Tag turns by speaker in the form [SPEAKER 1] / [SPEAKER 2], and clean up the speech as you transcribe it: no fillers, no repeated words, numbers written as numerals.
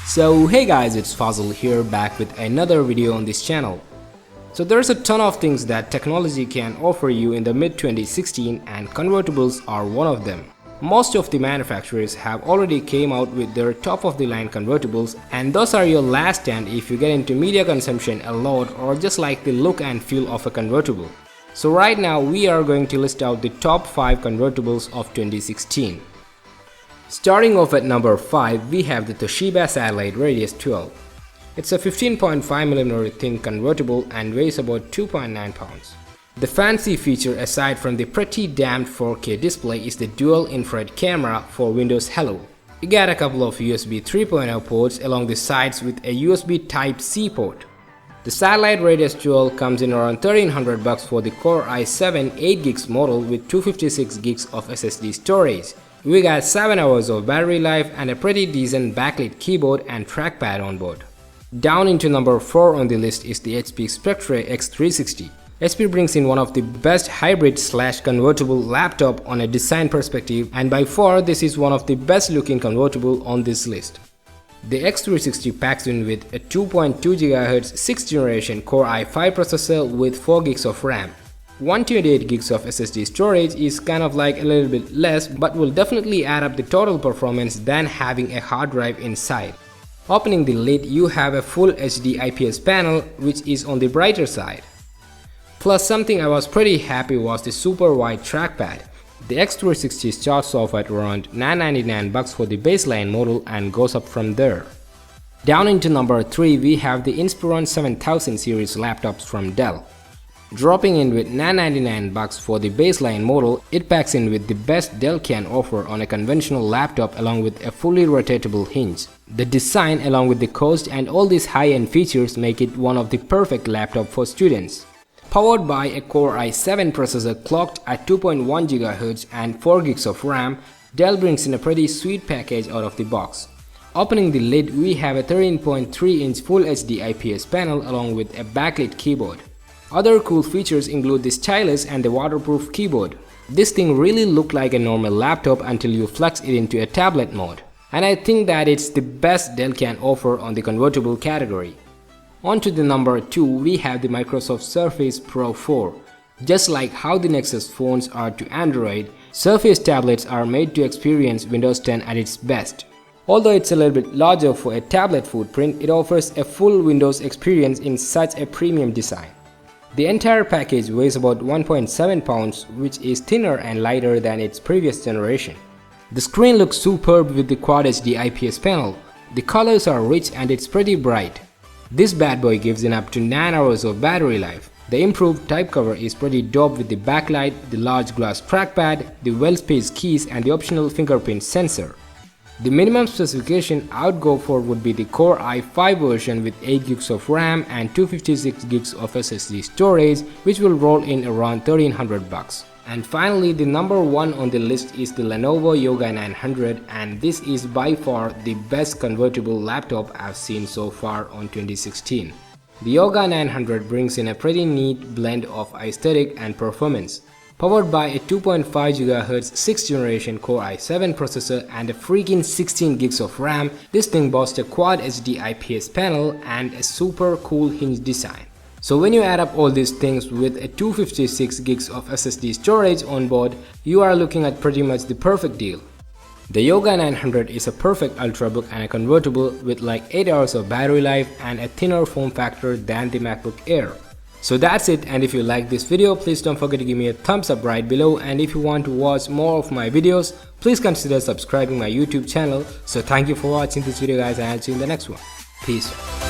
[SPEAKER 1] So hey guys, it's Fazil here, back with another video on this channel. So there's a ton of things that technology can offer you in the mid-2016 and convertibles are one of them. Most of the manufacturers have already came out with their top-of-the-line convertibles, and those are your last stand if you get into media consumption a lot or just like the look and feel of a convertible. So right now we are going to list out the top 5 convertibles of 2016. Starting off at number 5, we have the Toshiba Satellite Radius 12. It's a 15.5mm thin convertible and weighs about 2.9 pounds. The fancy feature aside from the pretty damn 4K display is the dual infrared camera for Windows Hello. You get a couple of USB 3.0 ports along the sides with a USB Type-C port. The Satellite Radius 12 comes in around $1,300 for the Core i7 8GB model with 256GB of SSD storage. We got 7 hours of battery life and a pretty decent backlit keyboard and trackpad on board. Down into number 4 on the list is the HP Spectre X360. HP brings in one of the best hybrid/convertible laptop on a design perspective, and by far this is one of the best looking convertible on this list. The X360 packs in with a 2.2 GHz 6th generation Core i5 processor with 4GB of RAM. 128GB of SSD storage is kind of like a little bit less, but will definitely add up the total performance than having a hard drive inside. Opening the lid, you have a full HD IPS panel which is on the brighter side. Plus, something I was pretty happy was the super wide trackpad. The X360 starts off at around $999 for the baseline model and goes up from there. Down into number 3, we have the Inspiron 7000 series laptops from Dell. Dropping in with $999 for the baseline model, it packs in with the best Dell can offer on a conventional laptop along with a fully rotatable hinge. The design along with the cost and all these high-end features make it one of the perfect laptop for students. Powered by a Core i7 processor clocked at 2.1 GHz and 4GB of RAM, Dell brings in a pretty sweet package out of the box. Opening the lid, we have a 13.3-inch Full HD IPS panel along with a backlit keyboard. Other cool features include the stylus and the waterproof keyboard. This thing really looked like a normal laptop until you flex it into a tablet mode. And I think that it's the best Dell can offer on the convertible category. On to the number 2, we have the Microsoft Surface Pro 4. Just like how the Nexus phones are to Android, Surface tablets are made to experience Windows 10 at its best. Although it's a little bit larger for a tablet footprint, it offers a full Windows experience in such a premium design. The entire package weighs about 1.7 pounds, which is thinner and lighter than its previous generation. The screen looks superb with the Quad HD IPS panel. The colors are rich and it's pretty bright. This bad boy gives in up to 9 hours of battery life. The improved type cover is pretty dope with the backlight, the large glass trackpad, the well-spaced keys and the optional fingerprint sensor. The minimum specification I'd go for would be the Core i5 version with 8GB of RAM and 256GB of SSD storage, which will roll in around $1,300. And finally, the number 1 on the list is the Lenovo Yoga 900, and this is by far the best convertible laptop I've seen so far on 2016. The Yoga 900 brings in a pretty neat blend of aesthetic and performance. Powered by a 2.5 GHz 6th generation Core i7 processor and a freaking 16GB of RAM, this thing boasts a Quad HD IPS panel and a super cool hinge design. So when you add up all these things with a 256GB of SSD storage on board, you are looking at pretty much the perfect deal. The Yoga 900 is a perfect ultrabook and a convertible with like 8 hours of battery life and a thinner form factor than the MacBook Air. So that's it, and if you like this video, please don't forget to give me a thumbs up right below, and if you want to watch more of my videos, please consider subscribing my YouTube channel. So thank you for watching this video guys, and I'll see you in the next one. Peace.